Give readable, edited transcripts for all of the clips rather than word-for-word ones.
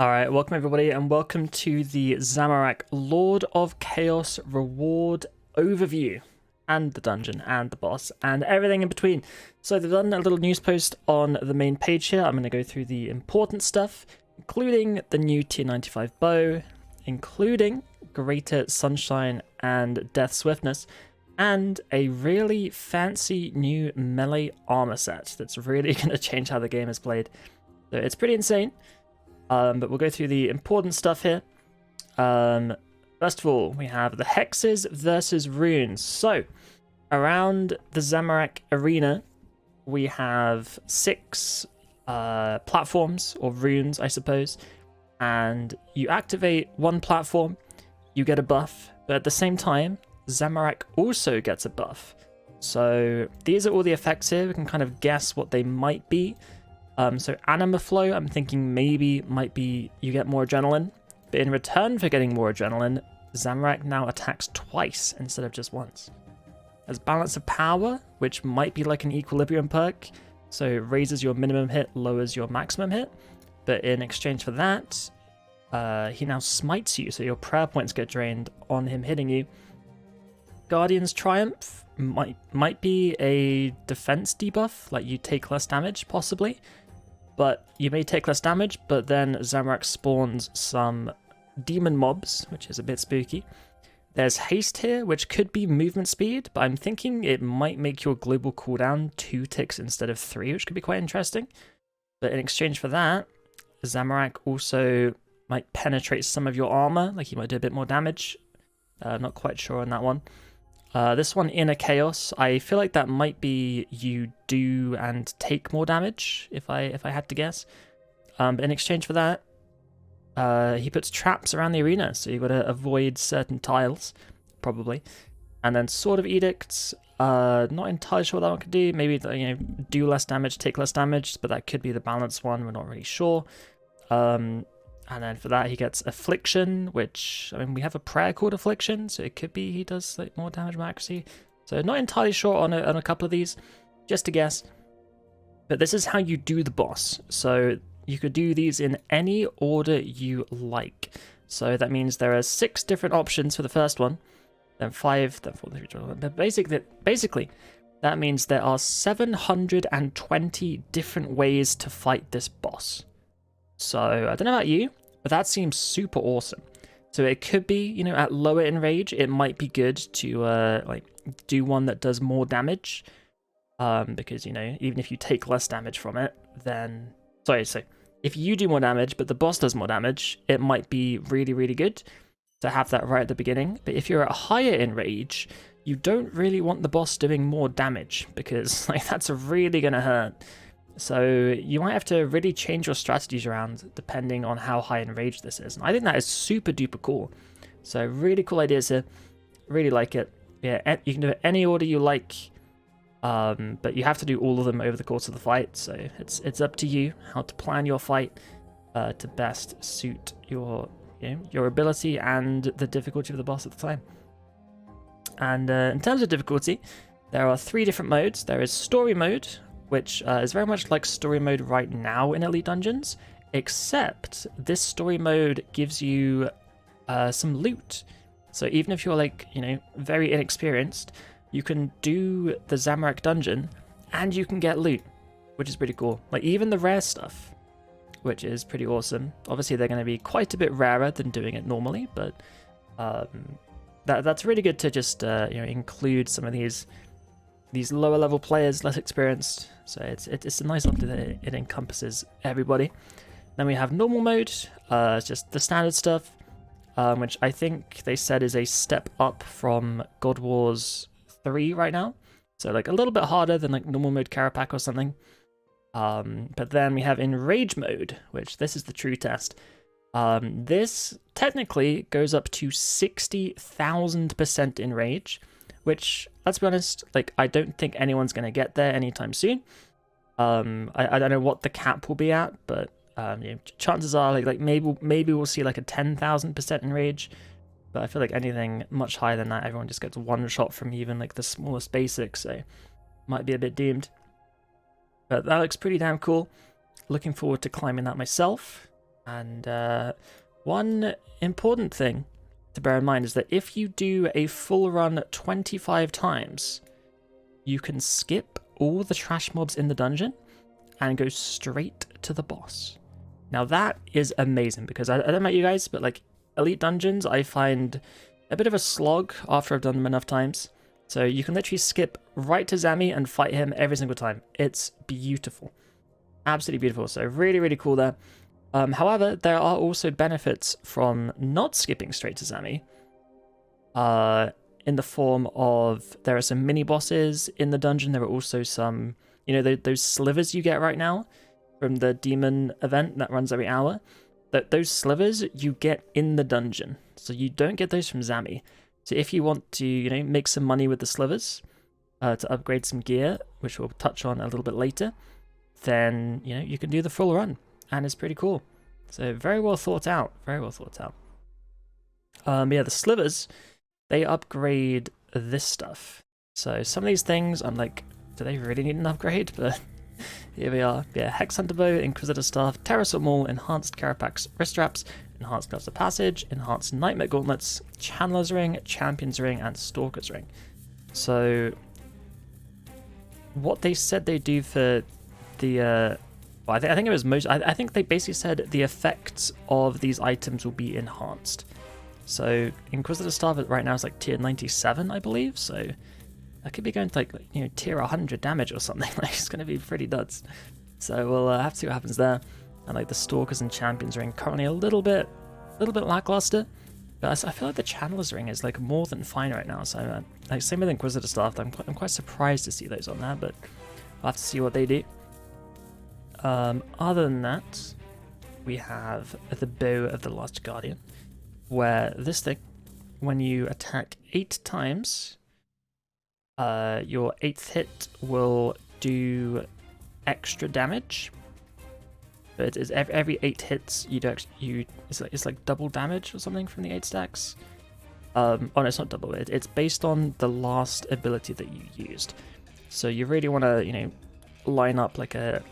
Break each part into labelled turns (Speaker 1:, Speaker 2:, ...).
Speaker 1: Alright, welcome everybody and welcome to the Zamorak Lord of Chaos reward overview and the dungeon and the boss and everything in between. So they've done a little news post on the main page here. I'm going to go through the important stuff, including the new tier 95 bow, including greater sunshine and death swiftness, and a really fancy new melee armor set that's really going to change how the game is played. So it's pretty insane. But we'll go through the important stuff here. First of all, we have the Hexes versus runes. So, around the Zamorak arena, we have 6 platforms, or runes, I suppose. And you activate one platform, you get a buff. But at the same time, Zamorak also gets a buff. So, these are all the effects here. We can kind of guess what they might be. So Anima Flow, I'm thinking maybe might be you get more adrenaline, but in return for getting more adrenaline, Zamorak now attacks twice instead of just once. There's Balance of Power, which might be like an equilibrium perk, so it raises your minimum hit, lowers your maximum hit, but in exchange for that, he now smites you, so your prayer points get drained on him hitting you. Guardian's Triumph might be a defense debuff, like you take less damage, possibly. But you may take less damage, but then Zamorak spawns some demon mobs, which is a bit spooky. There's haste here, which could be movement speed, but I'm thinking it might make your global cooldown 2 ticks instead of 3, which could be quite interesting. But in exchange for that, Zamorak also might penetrate some of your armor, like he might do a bit more damage. Not quite sure on that one. This one, Inner Chaos, I feel like that might be you do and take more damage, if I had to guess. But in exchange for that, he puts traps around the arena, so you've got to avoid certain tiles, probably. And then Sword of Edicts, not entirely sure what that one could do. Maybe, do less damage, take less damage, but that could be the balance one, we're not really sure. And then for that, he gets Affliction, which, I mean, we have a prayer called Affliction, so it could be he does like more damage, more accuracy. So not entirely sure on a couple of these, just to guess. But this is how you do the boss. So you could do these in any order you like. So that means there are 6 different options for the first one, then 5, then 4, 3, 2, 1. But basically, that means there are 720 different ways to fight this boss. So, I don't know about you, but that seems super awesome. So it could be, at lower in rage, it might be good to, do one that does more damage. Because, even if you take less damage from it, then... Sorry, so if you do more damage, but the boss does more damage, it might be really, really good to have that right at the beginning. But if you're at higher in rage, you don't really want the boss doing more damage, because, that's really going to hurt. So you might have to really change your strategies around depending on how high in rage this is. And I think that is super duper cool. So really cool ideas here. Really like it. Yeah, you can do it any order you like, but you have to do all of them over the course of the fight. So it's up to you how to plan your fight to best suit your ability and the difficulty of the boss at the time. And in terms of difficulty, there are 3 different modes. There is Story Mode, which is very much like story mode right now in Elite Dungeons, except this story mode gives you some loot. So even if you're very inexperienced, you can do the Zamorak dungeon and you can get loot, which is pretty cool. Like even the rare stuff, which is pretty awesome. Obviously they're going to be quite a bit rarer than doing it normally, but that's really good to just include some of these lower level players, less experienced. So it's a nice update that it encompasses everybody. Then we have normal mode, just the standard stuff, which I think they said is a step up from God Wars 3 right now. So a little bit harder than normal mode Carapac or something. But then we have Enrage mode, which this is the true test. This technically goes up to 60,000% Enrage, which, let's be honest, I don't think anyone's going to get there anytime soon. I don't know what the cap will be at, but chances are maybe we'll see a 10,000% enrage. But I feel like anything much higher than that, everyone just gets one shot from even the smallest basic, so might be a bit doomed. But that looks pretty damn cool. Looking forward to climbing that myself. And one important thing to bear in mind is that if you do a full run 25 times, you can skip all the trash mobs in the dungeon and go straight to the boss. Now that is amazing, because I don't know about you guys, but like elite dungeons I find a bit of a slog after I've done them enough times. So you can literally skip right to Zami and fight him every single time. It's beautiful. Absolutely beautiful. So really, really cool there. However, there are also benefits from not skipping straight to Zami. In the form of, there are some mini bosses in the dungeon. There are also some, you know, those slivers you get right now from the demon event that runs every hour. Those slivers you get in the dungeon. So you don't get those from Zami. So if you want to, you know, make some money with the slivers to upgrade some gear, which we'll touch on a little bit later, then, you know, you can do the full run. And it's pretty cool. So very well thought out. Very well thought out. Yeah, the slivers, they upgrade this stuff. So some of these things, I'm like, do they really need an upgrade? But here we are. Yeah, Hex Hunter Bow, Inquisitor Staff, Terrasort Maul, Enhanced Carapax Wrist Straps, Enhanced Gloves of Passage, Enhanced Nightmare Gauntlets, Channeler's Ring, Champion's Ring, and Stalker's Ring. So what they said they do for the well, I think it was most. I think they basically said the effects of these items will be enhanced. So Inquisitor Staff right now is like tier 97, I believe. So that could be going to like, you know, tier 100 damage or something. Like, it's going to be pretty nuts. So we'll have to see what happens there. And like the Stalkers and Champions Ring currently a little bit lackluster. But I feel like the Channeler's Ring is like more than fine right now. So like same with Inquisitor Staff. I'm quite surprised to see those on there, but we'll have to see what they do. Other than that, we have the Bow of the Last Guardian, where this thing, when you attack 8 times, your 8th hit will do extra damage. But it's every 8 hits you do it's like double damage or something from the 8 stacks. Oh no, it's not double. It's based on the last ability that you used. So you really want to, you know, line up like a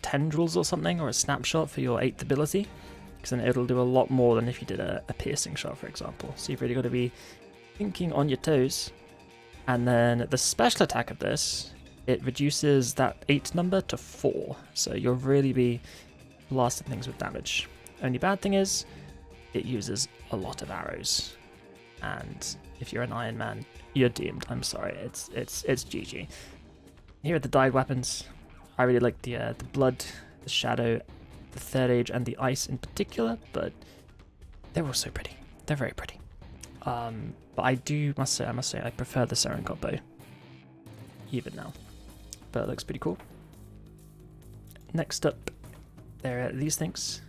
Speaker 1: tendrils or something, or a snapshot for your 8th ability, because then it'll do a lot more than if you did a piercing shot, for example. So you've really got to be thinking on your toes. And then the special attack of this, it reduces that 8 number to 4, so you'll really be blasting things with damage. Only bad thing is, it uses a lot of arrows, and if you're an Iron Man, you're doomed. I'm sorry, it's GG. Here are the dyed weapons. I really like the blood, the shadow, the third age, and the ice in particular, but they're all so pretty. They're very pretty. But I must say, I prefer the Serencop bow, even now. But it looks pretty cool. Next up, there are these things.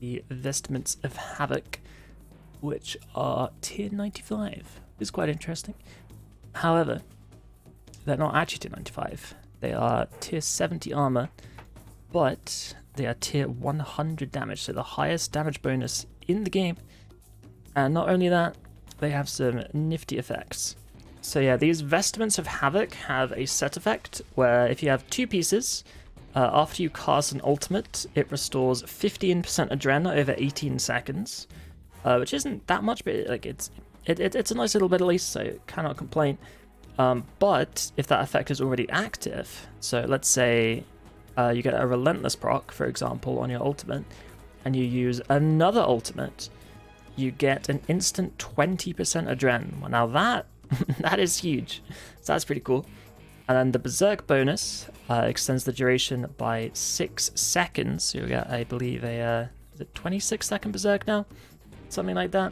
Speaker 1: The Vestments of Havoc, which are tier 95. It's quite interesting. However, they're not actually tier 95. They are tier 70 armor, but they are tier 100 damage, so the highest damage bonus in the game. And not only that, they have some nifty effects. So yeah, these Vestments of Havoc have a set effect where if you have 2 pieces, after you cast an ultimate, it restores 15% adrenaline over 18 seconds, which isn't that much, but like it's a nice little bit at least, so cannot complain. But if that effect is already active, so let's say you get a Relentless proc, for example, on your ultimate, and you use another ultimate, you get an instant 20% adrenaline. Well, now that that is huge. So that's pretty cool. And then the Berserk bonus extends the duration by 6 seconds. So you'll get, I believe, is it 26-second Berserk now? Something like that.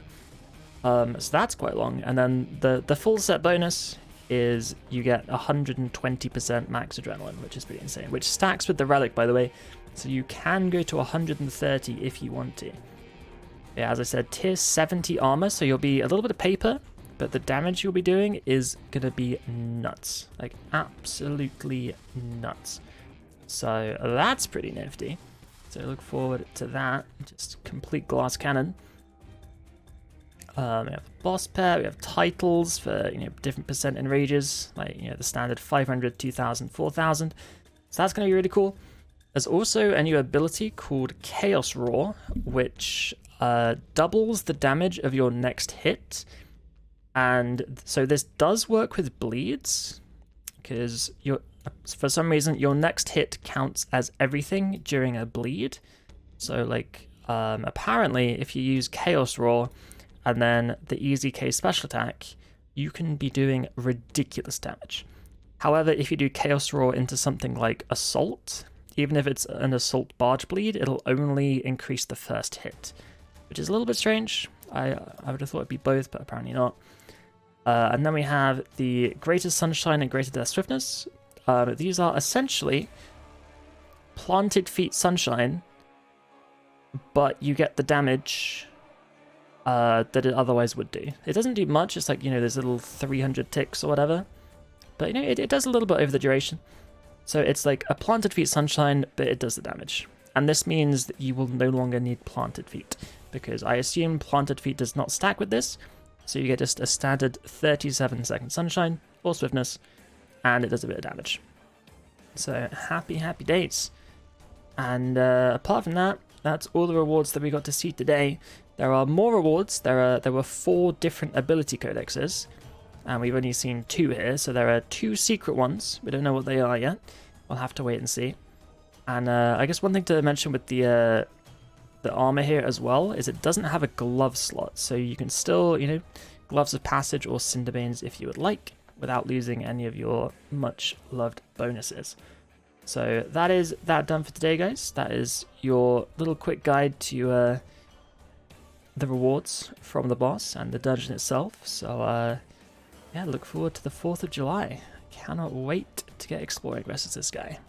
Speaker 1: So that's quite long. And then the full set bonus is you get 120% max adrenaline, which is pretty insane. Which stacks with the Relic, by the way. So you can go to 130 if you want to. Yeah, as I said, tier 70 armor, so you'll be a little bit of paper, but the damage you'll be doing is gonna be nuts. Like, absolutely nuts. So that's pretty nifty. So look forward to that. Just complete glass cannon. We have boss pair, we have titles for, you know, different percent enrages, like, you know, the standard 500, 2000, 4000. So that's gonna be really cool. There's also a new ability called Chaos Roar, which doubles the damage of your next hit. And so this does work with bleeds, because for some reason your next hit counts as everything during a bleed. So like apparently if you use Chaos Roar and then the Easy K special attack, you can be doing ridiculous damage. However, if you do Chaos Roar into something like Assault, even if it's an Assault Barge Bleed, it'll only increase the first hit, which is a little bit strange. I would have thought it'd be both, but apparently not. And then we have the Greater Sunshine and Greater Death Swiftness. These are essentially Planted Feet Sunshine, but you get the damage that it otherwise would do. It doesn't do much, it's like, there's little 300 ticks or whatever, but it does a little bit over the duration. So it's like a Planted Feet Sunshine, but it does the damage. And this means that you will no longer need Planted Feet, because I assume Planted Feet does not stack with this, so you get just a standard 37-second Sunshine or Swiftness, and it does a bit of damage. So happy days. And apart from that, that's all the rewards that we got to see today. There are more rewards. There were 4 different ability codexes, and we've only seen 2 here, so there are 2 secret ones. We don't know what they are yet. We'll have to wait and see. And I guess one thing to mention with the armor here as well is it doesn't have a glove slot, so you can still, Gloves of Passage or Cinderbanes if you would like, without losing any of your much loved bonuses. So that is that done for today, guys. That is your little quick guide to the rewards from the boss and the dungeon itself. So yeah, look forward to the 4th of July. Cannot wait to get exploring the rest of this guy.